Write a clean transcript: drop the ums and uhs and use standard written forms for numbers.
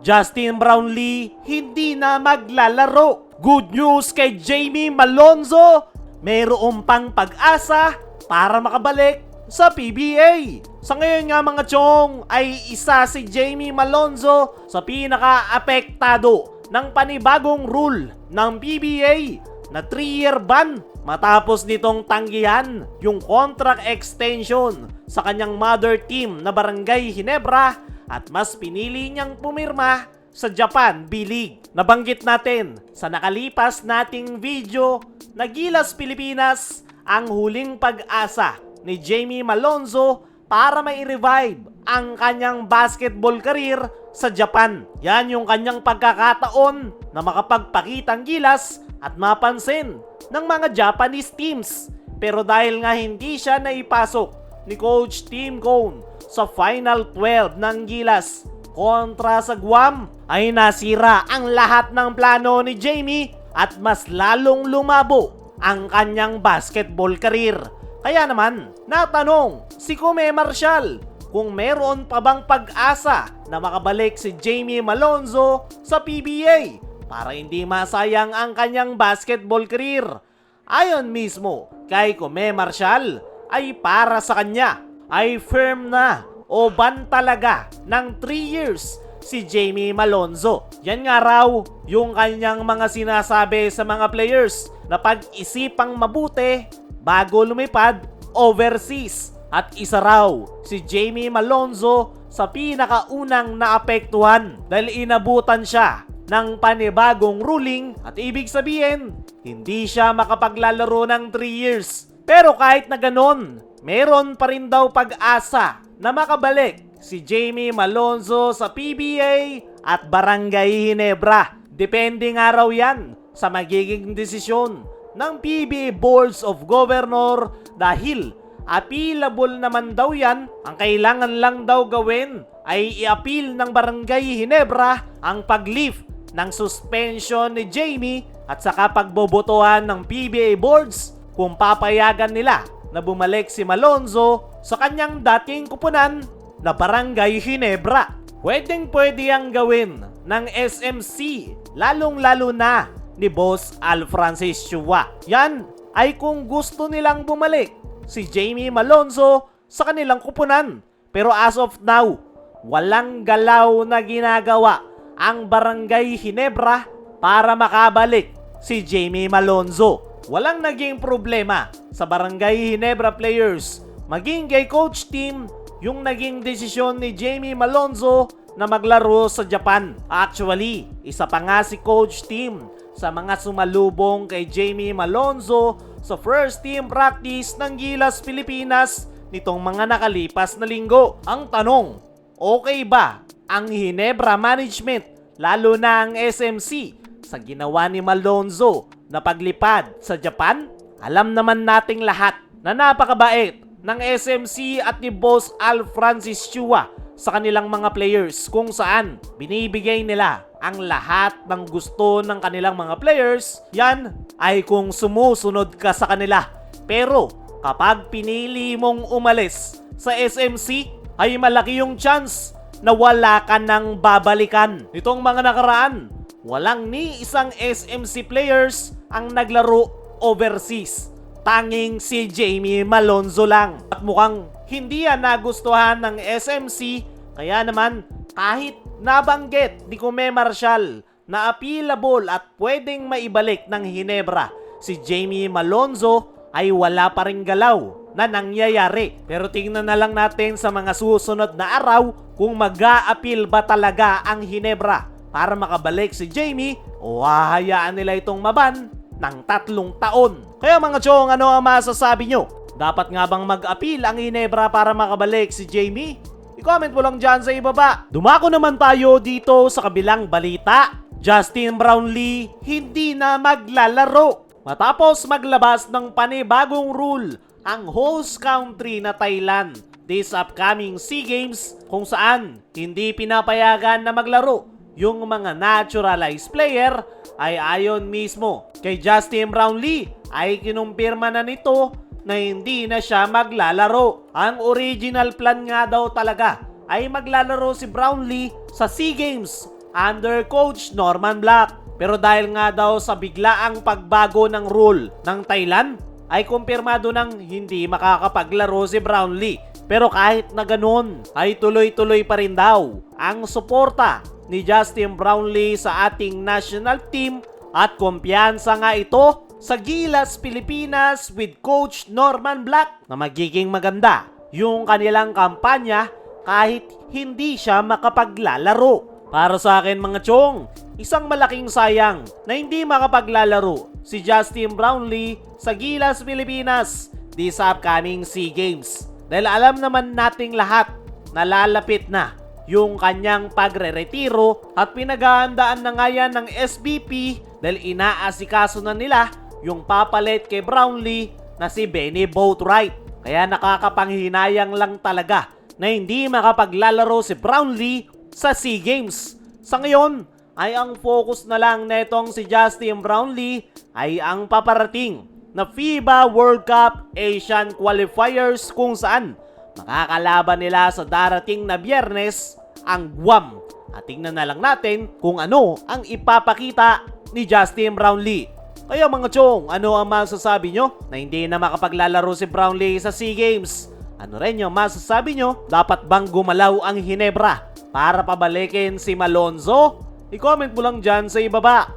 Justin Brownlee hindi na maglalaro. Good news kay Jamie Malonzo, mayroon pang pag-asa para makabalik sa PBA. Sa ngayon nga mga chong ay isa si Jamie Malonzo sa pinaka-apektado ng panibagong rule ng PBA na 3-year ban matapos nitong tanggihan yung contract extension sa kanyang mother team na Barangay Ginebra at mas pinili niyang pumirma sa Japan B-League. Nabanggit natin sa nakalipas nating video na Gilas Pilipinas ang huling pag-asa ni Jamie Malonzo para mai-revive ang kanyang basketball career sa Japan. Yan yung kanyang pagkakataon na makapagpakitang gilas at mapansin ng mga Japanese teams. Pero dahil nga hindi siya naipasok ni Coach Tim Cone sa Final 12 ng Gilas kontra sa Guam, ay nasira ang lahat ng plano ni Jamie at mas lalong lumabo ang kanyang basketball career. Kaya naman, natanong si Kume Marshall kung meron pa bang pag-asa na makabalik si Jamie Malonzo sa PBA para hindi masayang ang kanyang basketball career. Ayon mismo kay Kume Marshall ay para sa kanya ay firm na o ban talaga ng 3 years si Jamie Malonzo. Yan nga raw yung kanyang mga sinasabi sa mga players na pag-isipang mabuti bago lumipad overseas. At isa raw si Jamie Malonzo sa pinakaunang naapektuhan dahil inabutan siya ng panibagong ruling at ibig sabihin hindi siya makapaglalaro ng 3 years. Pero kahit na ganon, meron pa rin daw pag-asa na makabalik si Jamie Malonzo sa PBA at Barangay Ginebra. Depende nga raw yan sa magiging desisyon ng PBA Boards of Governor dahil appealable naman daw yan. Ang kailangan lang daw gawin ay i-appeal ng Barangay Ginebra ang pag-lift ng suspension ni Jamie at saka pagbobotohan ng PBA Boards kung papayagan nila na bumalik si Malonzo sa kanyang dating kupunan na Barangay Ginebra. Pwedeng-pwede ang gawin ng SMC, lalong-lalo na ni Boss Al Francis Chua. Yan ay kung gusto nilang bumalik si Jamie Malonzo sa kanilang kupunan. Pero as of now, walang galaw na ginagawa ang Barangay Ginebra para makabalik si Jamie Malonzo. Walang naging problema sa Barangay Ginebra players maging kay Coach Tim yung naging desisyon ni Jamie Malonzo na maglaro sa Japan. Actually, isa pa nga si Coach Tim sa mga sumalubong kay Jamie Malonzo sa first team practice ng Gilas Pilipinas nitong mga nakalipas na linggo. Ang tanong, okay ba ang Ginebra management lalo na ang SMC sa ginawa ni Malonzo na paglipad sa Japan? Alam naman nating lahat na napakabait ng SMC at ni Boss Al Francis Chua sa kanilang mga players kung saan binibigay nila ang lahat ng gusto ng kanilang mga players. Yan ay kung sumusunod ka sa kanila. Pero kapag pinili mong umalis sa SMC ay malaki yung chance na wala ka nang babalikan. Nitong mga nakaraan, walang ni isang SMC players ang naglaro overseas. Tanging si Jamie Malonzo lang. At mukhang hindi yan nagustuhan ng SMC, kaya naman kahit nabanggit ni Kume Marshall na appealable at pwedeng maibalik ng Ginebra si Jamie Malonzo ay wala pa ring galaw na nangyayari. Pero tingnan na lang natin sa mga susunod na araw kung mag-a-appeal ba talaga ang Ginebra para makabalik si Jamie o hahayaan nila itong maban ng 3 taon. Kaya mga chong, ano ang masasabi nyo? Dapat nga bang mag-appeal ang Ginebra para makabalik si Jamie? I-comment mo lang dyan sa ibaba. Dumako naman tayo dito sa kabilang balita. Justin Brownlee hindi na maglalaro matapos maglabas ng panibagong rule ang host country na Thailand this upcoming SEA Games kung saan hindi pinapayagan na maglaro yung mga naturalized player. Ay ayon mismo kay Justin Brownlee ay kinumpirma na nito na hindi na siya maglalaro. Ang original plan nga daw talaga ay maglalaro si Brownlee sa SEA Games under Coach Norman Black. Pero dahil nga daw sa biglaang pagbago ng rule ng Thailand, ay kumpirmado ng hindi makakapaglaro si Brownlee. Pero kahit na ganun, ay tuloy-tuloy pa rin daw ang suporta ni Justin Brownlee sa ating national team at kumpiyansa nga ito sa Gilas Pilipinas with Coach Norman Black na magiging maganda yung kanilang kampanya kahit hindi siya makapaglalaro. Para sa akin mga chong, isang malaking sayang na hindi makapaglalaro si Justin Brownlee sa Gilas Pilipinas this upcoming SEA Games. Dahil alam naman nating lahat na lalapit na yung kanyang pagre-retiro at pinaghahandaan na nga yan ng SBP dahil inaasikaso na nila yung papalit kay Brownlee na si Benny Boatwright. Kaya nakakapanghinayang lang talaga na hindi makapaglalaro si Brownlee sa SEA Games. Sa ngayon ay ang focus na lang netong si Justin Brownlee ay ang paparating na FIBA World Cup Asian Qualifiers kung saan makakalaban nila sa darating na Biyernes ang Guam. At tingnan na lang natin kung ano ang ipapakita ni Justin Brownlee. Kaya mga chong, ano ang masasabi nyo na hindi na makapaglalaro si Brownlee sa SEA Games? Ano rin yung masasabi nyo? Dapat bang gumalaw ang Hinebra para pabalikin si Malonzo? I-comment mo lang dyan sa ibaba.